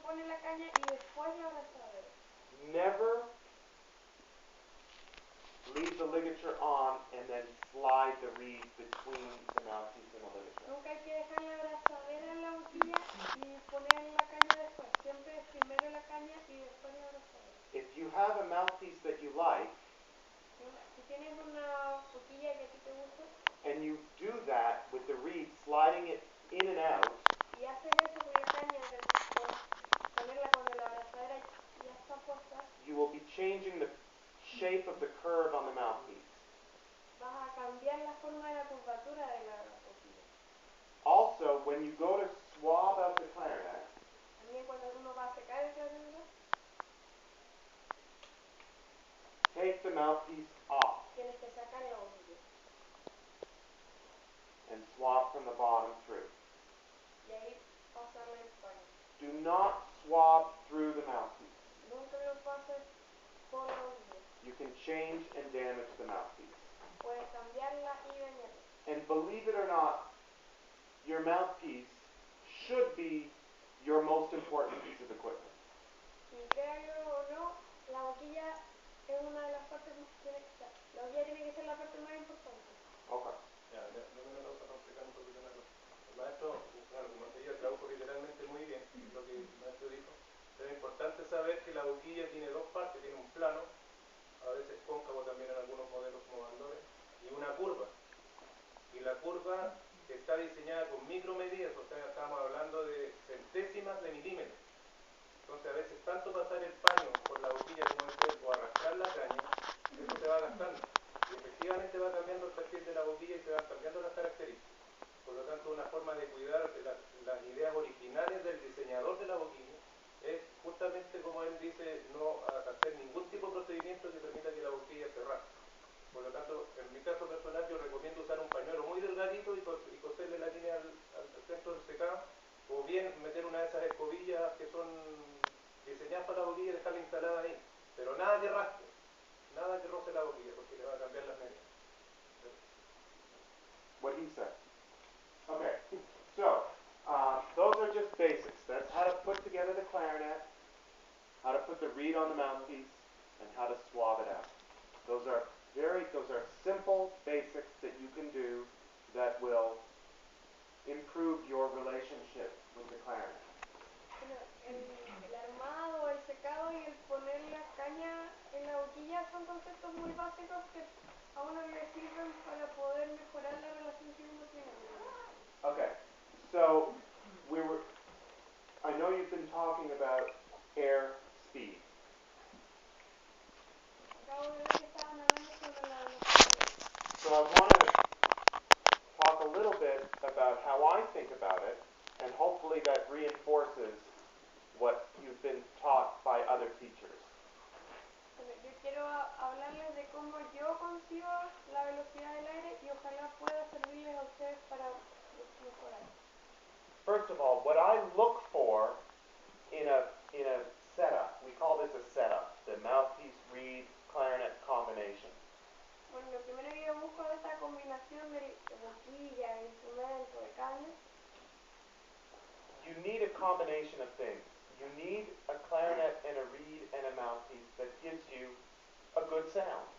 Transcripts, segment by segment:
pone la caña y después la abrazadera. Never leave the ligature on and then slide the reed between the mouthpiece and the ligature. Nunca hay que dejar la abrazadera en la boquilla y poner la caña después. Siempre es primero la caña y después la abrazadera. If you have a mouthpiece that you like, Si tienes una boquilla que a ti te gusta, and you do that with the reed sliding it in and out, y haces eso con la caña, ponerla cuando la abrazadera ya está puesta, you will be changing the shape of the curve on the mouthpiece. vas a cambiar la forma de la curvatura de la boquilla. Also, when you go to swab out the clarinet, También cuando uno va a secar el clarinete, take the mouthpiece off tienes que sacar la boquilla. and swab from the bottom through. Y ahí pasarle el paño. Do not swab through the mouthpiece. Nunca lo pases por la boquilla. You can change and damage the mouthpiece. Puedes cambiarla y dañarla. And believe it or not, your mouthpiece should be your most important piece of equipment. Y créalo o no, la boquilla es una de las partes, la boquilla tiene que ser la parte más importante. Okay. Déjame una cosa para explicar un poquito una cosa. El maestro, claro, como ella tradujo literalmente muy bien lo que el maestro dijo, pero es importante saber que la boquilla tiene dos partes, tiene un plano, a veces cóncavo también en algunos modelos como bandores, y una curva. Y la curva está diseñada con micromedidas, o sea, estamos hablando de centésimas de milímetros. Entonces, a veces, tanto pasar el paño por la boquilla como después, o arrastrar la caña, eso se va gastando. Y efectivamente va cambiando el perfil de la boquilla y se van cambiando las características. Por lo tanto, una forma de cuidar de las ideas originales del diseñador de la boquilla es justamente, como él dice, no hacer ningún tipo de procedimiento que permita que la boquilla se rasgue. Por lo tanto, en mi caso personal, yo recomiendo usar un pañuelo muy delgadito y coserle la línea al centro del secado, o bien meter una de esas escobillas que son diseñadas para la boquilla y dejarla instalada ahí. Pero nada que rastre, nada que roce la boquilla, porque le va a cambiar las medidas. What he said. Okay, so those are just basics. That's how to put together the clarinet, how to put the reed on the mouthpiece, and how to swab it out. Those are simple basics that you can do that will improve your relationship with the clarinet. Bueno, el armado, el secado y el poner la caña en la boquilla son conceptos muy básicos que a uno le sirven para poder mejorar la relación que uno tiene con la música. Okay, so I know you've been talking about air speed. Acabo de ver que estaban hablando sobre la velocidad. So I want to talk a little bit about how I think about it, and hopefully that reinforces what you've been taught by other teachers. Bueno, yo quiero hablarles de cómo yo concibo la velocidad del aire y ojalá pueda servirles a ustedes para mejorar. First of all, what I look for in a setup, we call this a setup, the mouthpiece reed clarinet combination. Bueno, lo primero que yo busco de esta combinación de boquilla, instrumento, de caña, You need a combination of things. You need a clarinet and a reed and a mouthpiece that gives you a good sound.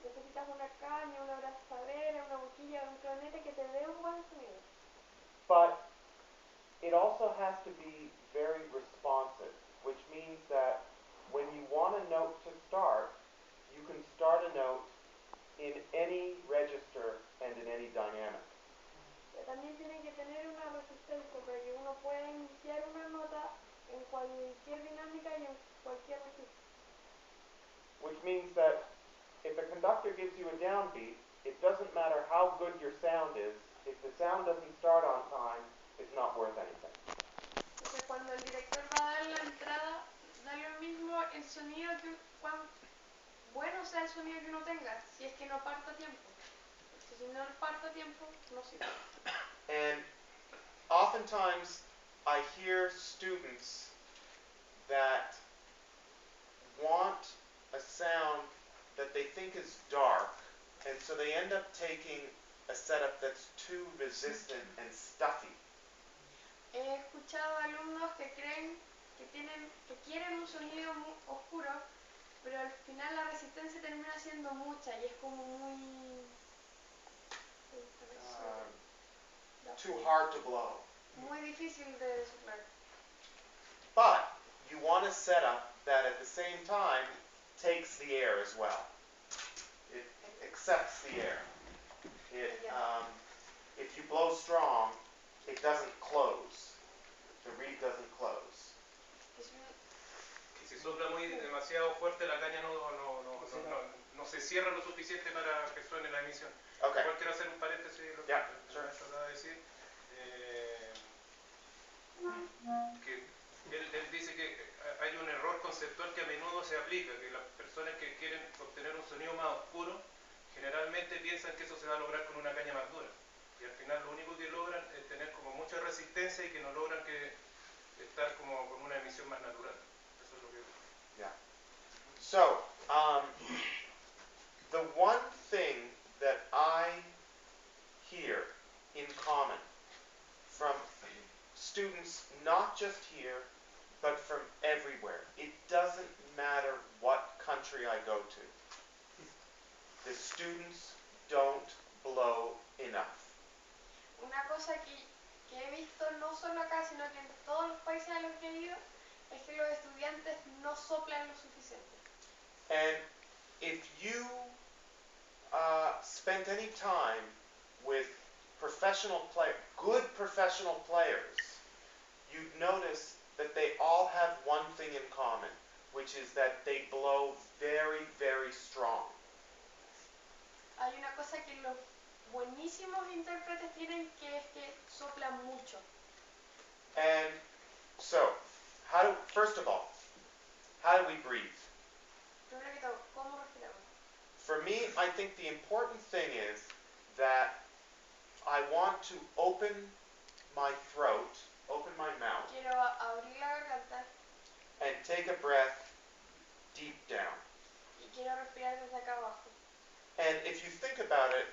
necesitas una caña, una abrazadera, una boquilla, un clarinete que te dé un buen sonido. But it also has to be very responsive, which means that when you want a note to start, you can start a note in any register and in any dynamic. Pero también tiene que tener una resistencia para que uno pueda iniciar una nota en cualquier dinámica y en cualquier registro. Which means that if a conductor gives you a downbeat, it doesn't matter how good your sound is, if the sound doesn't start on time, it's not worth anything. Entonces cuando el director va a dar la entrada, da lo mismo el sonido que cuán bueno sea el sonido que uno tenga, si es que no parta a tiempo. Porque si no parta a tiempo, no sirve. And oftentimes I hear students that want a sound that they think is dark, and so they end up taking a setup that's too resistant and stuffy. He escuchado alumnos que creen que quieren un sonido oscuro, pero al final la resistencia termina siendo mucha y es como muy... Too hard to blow. muy difícil de soplar. But you want a setup that at the same time takes the air as well. It accepts the air. If you blow strong, it doesn't close. The reed doesn't close. Y si sopla demasiado fuerte, la caña no se cierra lo suficiente para que suene la emisión. Okay. Igual quiero hacer un paréntesis lo que sure. acaba de decir. Que él dice que hay un error conceptual que a menudo se aplica, que las personas que quieren obtener un sonido más oscuro generalmente piensan que eso se va a lograr con una caña más dura. Y al final lo único que logran es tener como mucha resistencia y que no logran estar como con una emisión más natural. Eso es lo que... Yeah. So, the one thing that I hear in common from students, not just here, but from everywhere, it doesn't matter what country I go to, the students don't blow enough. Una cosa que he visto no solo acá, sino que en todos los países a los que he ido, es que los estudiantes no soplan lo suficiente. And if you spent any time with good professional players, you'd notice that they all have one thing in common, which is that they blow very, very strong. Hay una cosa que los buenísimos intérpretes tienen, que es que soplan mucho. And so, first of all, how do we breathe? Primero que todo, ¿cómo respiramos? For me, I think the important thing is that I want to open my throat, open my mouth, Quiero abrir la garganta and take a breath deep down. y quiero respirar desde acá abajo. And if you think about it,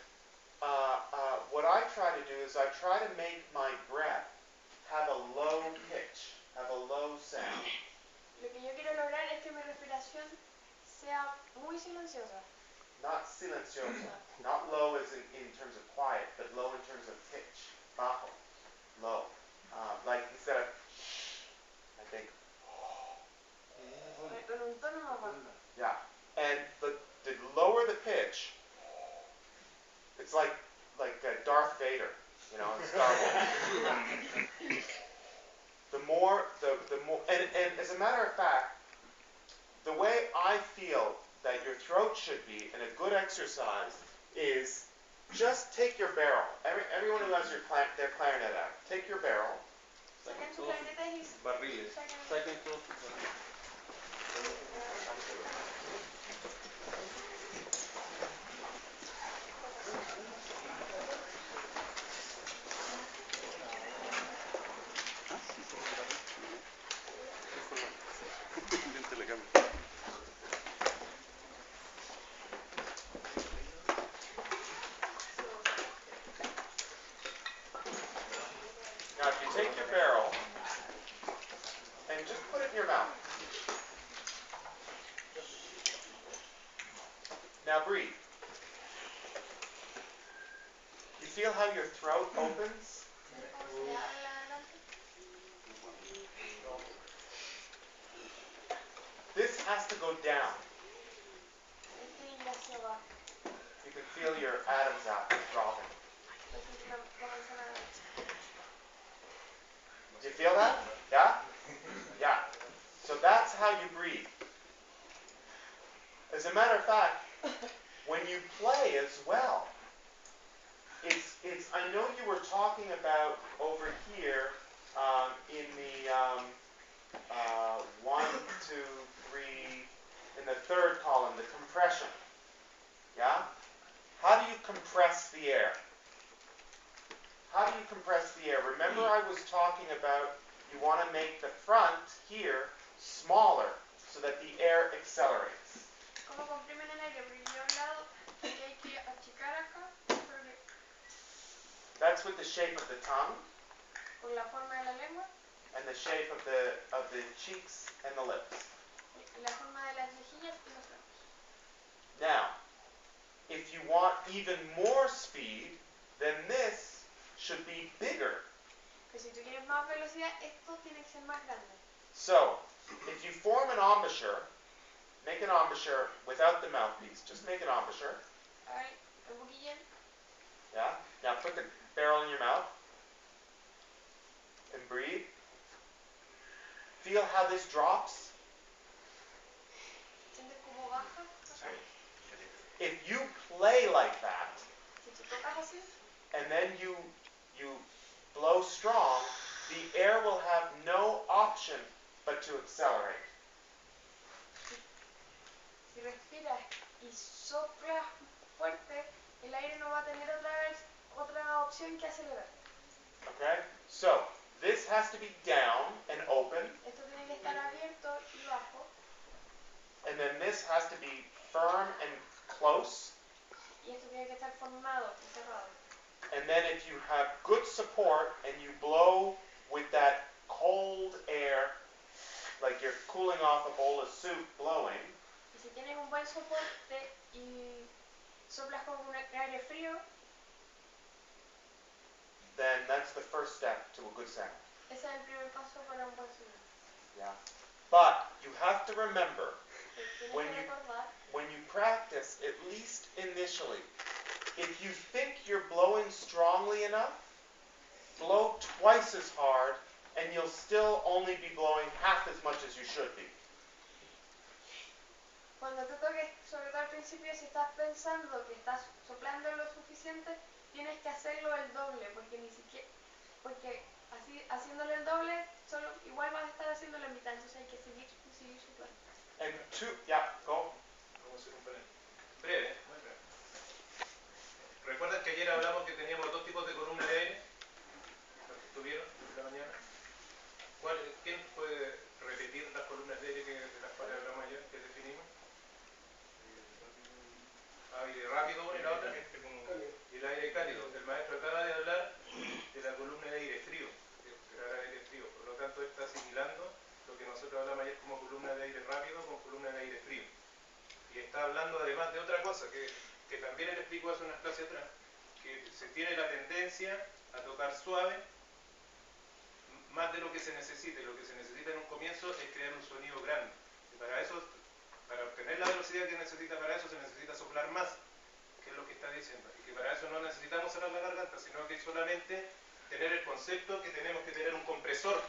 what I try to do is I try to make my breath have a low pitch, have a low sound. Lo que yo quiero lograr es que mi respiración sea muy silenciosa. Not silencioso, not low as in terms of quiet, but low in terms of pitch, bajo, low. Like instead of I think, Con un tono más bajo. yeah. And the lower the pitch, it's like Darth Vader, you know, in Star Wars. the more, and as a matter of fact, the way I feel that your throat should be in a good exercise is just take your barrel. Everyone who has their clarinet out, take your barrel. Saquen sus clarinetas y Barriles. saquen todos sus barriles. Now, if you take your barrel and just put it in your mouth. Now breathe. You feel how your throat opens? This has to go down. You can feel your Adam's apple dropping. Do you feel that? Yeah? Yeah. So that's how you breathe. As a matter of fact, when you play as well, I know you were talking about over here in the 1, 2, 3, in the third column, the compression. Yeah? How do you compress the air? How do you compress the air? Remember I was talking about you want to make the front here smaller so that the air accelerates. ¿Cómo comprimen el aire? Porque yo he hablado de que hay que achicar acá, That's with the shape of the tongue. con la forma de la lengua. and the shape of the cheeks and the lips. La forma de las mejillas y los labios. Now, if you want even more speed, then this should be bigger. Pero si tú quieres más velocidad, esto tiene que ser más grande. So, if you form an embouchure, make an embouchure without the mouthpiece. Just make an embouchure. A ver, el boquilla. Yeah? Now put the barrel in your mouth and breathe. Feel how this drops. ¿Sientes cómo baja? If you play like that, Si tú tocas así, and then you blow strong, the air will have no option but to accelerate. si respiras y soplas fuerte, el aire no va a tener otra opción que acelerar. Okay? So, this has to be down and open, Esto tiene que estar abierto y bajo. and then this has to be firm and close. Y esto tiene que estar formado y cerrado. And then if you have good support and you blow with that cold air, like you're cooling off a bowl of soup blowing, Y si tienes un buen soporte y soplas con un aire frío, then that's the first step to a good sound. ese es el primer paso para un buen sonido. Yeah. But you have to remember, Tienes When que you- recordar, when you practice, at least initially, if you think you're blowing strongly enough, blow twice as hard, and you'll still only be blowing half as much as you should be. cuando te toques, sobre todo al principio, si estás pensando que estás soplando lo suficiente, tienes que hacerlo el doble, porque así haciéndolo el doble, igual vas a estar haciendo la mitad, entonces hay que seguir soplando. And yeah, go. Vamos a hacer un panel. Breve, muy breve. ¿Recuerdan que ayer hablamos que teníamos dos tipos de columnas de aire? Los que estuvieron esta mañana. ¿Quién puede repetir las columnas de aire de las cuales hablamos ayer, que definimos? Aire rápido una y la otra. Y el aire cálido. El maestro acaba de hablar de la columna de aire frío, de crear aire frío. Por lo tanto, está asimilando lo que nosotros hablamos ayer como columna de aire rápido con columna de aire frío. Y está hablando además de otra cosa que también él explicó hace unas clases atrás, que se tiene la tendencia a tocar suave más de lo que se necesite. Lo que se necesita en un comienzo es crear un sonido grande. Y para eso, para obtener la velocidad que necesita para eso, se necesita soplar más, que es lo que está diciendo. Y que para eso no necesitamos cerrar la garganta, sino que solamente tener el concepto que tenemos que tener un compresor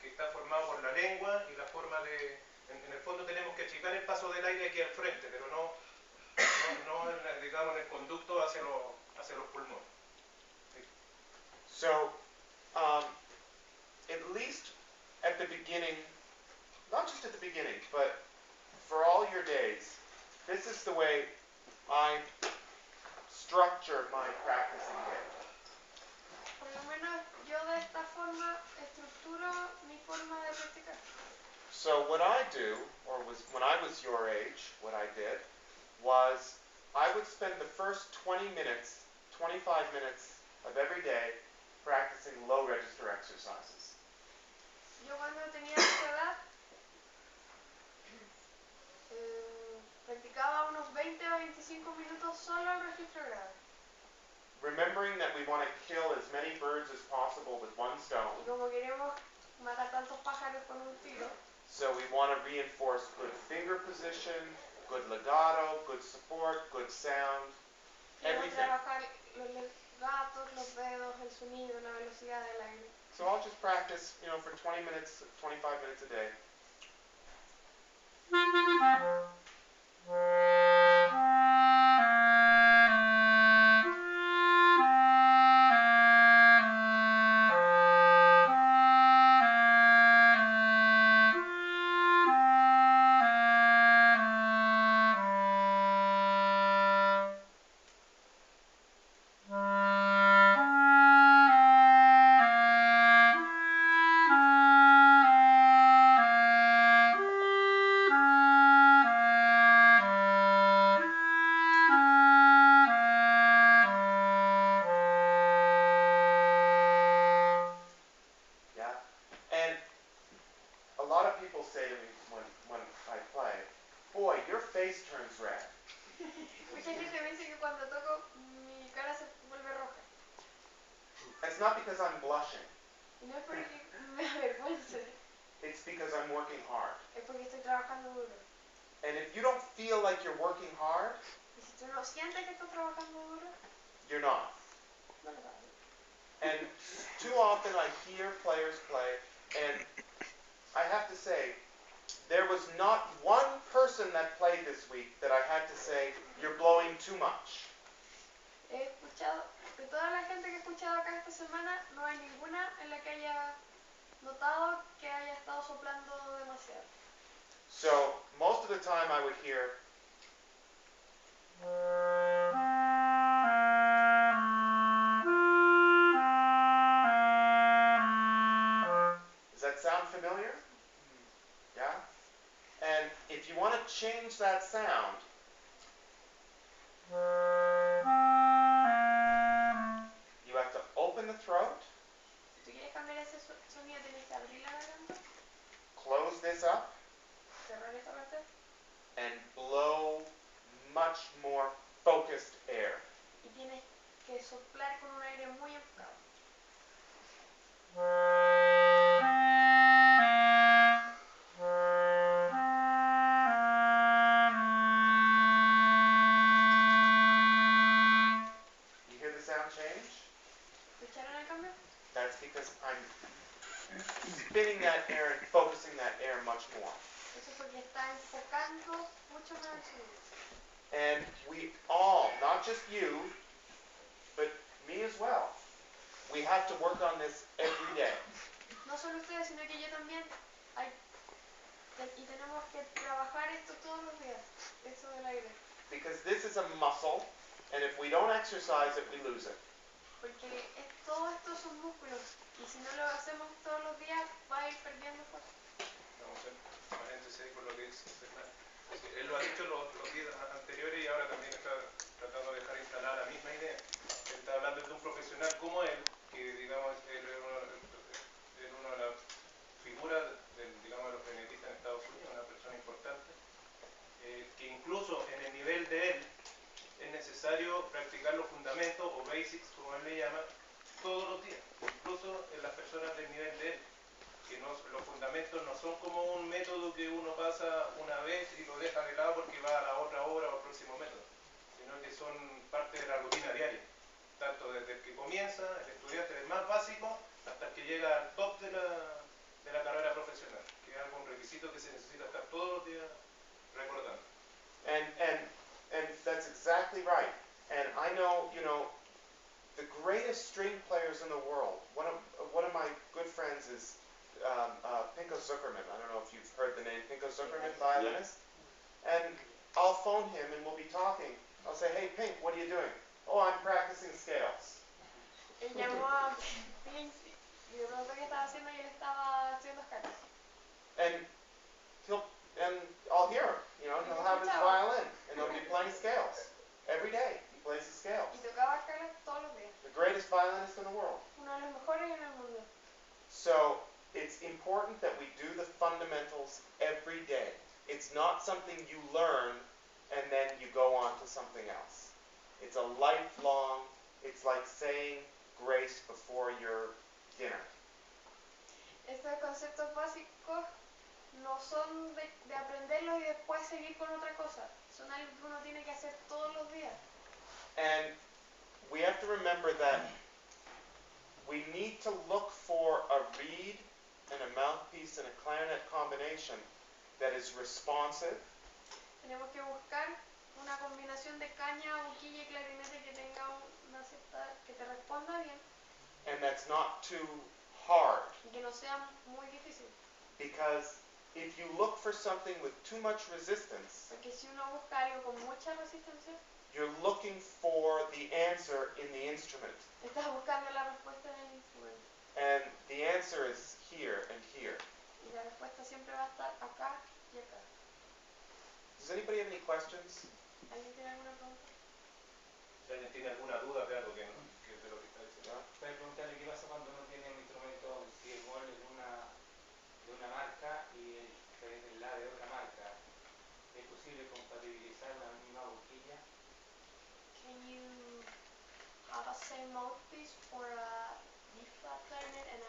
que está formado por la lengua y la forma de... En el fondo tenemos que achicar el paso del aire aquí al frente, pero no digamos, en el conducto hacia los pulmones. So, at least at the beginning, not just at the beginning, but for all your days, this is the way I structure my practicing day. Por lo menos yo de esta forma estructuro mi forma de practicar. So what I do, or was when I was your age, what I did was I would spend the first 20 minutes, 25 minutes of every day practicing low register exercises. Yo cuando tenía esa edad, practicaba unos 20 o 25 minutos solo el registro grave. Remembering that we want to kill as many birds as possible with one stone, Y como queremos matar tantos pájaros con un tiro, so we want to reinforce good finger position, good legato, good support, good sound, queremos everything. trabajar los gatos, los dedos, el sonido, la velocidad del aire. So I'll just practice, for 20 minutes, 25 minutes a day. lot of people say to me when I play, boy, your face turns red. Mucha gente me dice que cuando toco mi cara se vuelve roja. It's not because I'm blushing. Y no es porque me avergüence, It's because I'm working hard. es porque estoy trabajando duro. And if you don't feel like you're working hard, Y si tú no sientes que estás trabajando duro, you're not. no lo haces. And too often I hear players play, and I have to say, there was not one person that played this week that I had to say, you're blowing too much. He escuchado, de toda la gente que he escuchado acá esta semana, no hay ninguna en la que haya notado que haya estado soplando demasiado. So most of the time I would hear, does that sound familiar? Yeah? And if you want to change that sound, you have to open the throat, Si tú quieres cambiar ese sonido, tienes que abrir la garganta, close this up, cerrar esta parte and blow much more focused air. y tienes que soplar con un aire muy enfocado. You hear the sound change? ¿Escucharon el cambio? That's because I'm spinning that air and focusing that air much more. Eso es porque está enfocando mucho más el sonido. And we all, not just you, but me as well, we have to work on this every day. No solo ustedes, sino que yo también. Y tenemos que trabajar esto todos los días, eso del aire. Because this is a muscle, and if we don't exercise it, we lose it. Porque todo esto son músculos. Y si no lo hacemos todos los días, va a ir perdiendo fuerza. Vamos a hacer paréntesis ahí con lo que dice Fernando. Él lo ha dicho los días anteriores y ahora también está tratando de dejar instalada la misma idea. Él está hablando de un profesional como él, que digamos él es una de las figuras digamos, de los genetistas en Estados Unidos, una persona importante, que incluso en el nivel de él es necesario practicar los fundamentos o basics, como él le llama, todos los días, incluso en las personas del nivel de él. Que los fundamentos no son como un método que uno pasa una vez y lo deja de lado porque va a la otra obra o al próximo método, sino que son parte de la rutina diaria, tanto desde el que comienza, el estudiante del más básico, hasta el que llega al top de la carrera profesional, que es algo, un requisito que se necesita estar todos los días recordando. And that's exactly right. And I know, you know, the greatest string players in the world, one of my good friends is Pinko Zuckerman. I don't know if you've heard the name Pinko Zuckerman, violinist. And I'll phone him and we'll be talking. I'll say, hey Pink, what are you doing? Oh, I'm practicing scales. Él llamó a Pink y le preguntó qué estaba haciendo y él estaba haciendo escalas. And I'll hear him. You know, he'll have his violin and he'll be playing scales. Every day he plays the scales. Y tocaba escalas todos los días. The greatest violinist in the world. Uno de los mejores en el mundo. So it's important that we do the fundamentals every day. It's not something you learn and then you go on to something else. It's a lifelong, it's like saying grace before your dinner. Estos conceptos básicos no son de aprenderlos y después seguir con otra cosa. Son algo que uno tiene que hacer todos los días. And we have to remember that we need to look for a reed and a mouthpiece and a clarinet combination that is responsive. Tenemos que buscar una combinación de caña, boquilla y clarinete que tenga una cierta, que te responda bien And that's not too hard. y que no sea muy difícil. Because if you look for something with too much resistance, Porque si uno busca algo con mucha resistencia, you're looking for the answer in the instrument. estás buscando la respuesta en el instrumento. And the answer is here and here. Y la respuesta siempre va a estar acá y acá. Does anybody have any questions? ¿Alguien tiene alguna pregunta? Si alguien tiene alguna duda de algo que de lo que está diciendo. Yeah? Puedes preguntarle qué pasa cuando uno tiene un instrumento que es de una marca y posible compatibilizar la misma boquilla? Can you have a same mouthpiece for a D flat clarinet and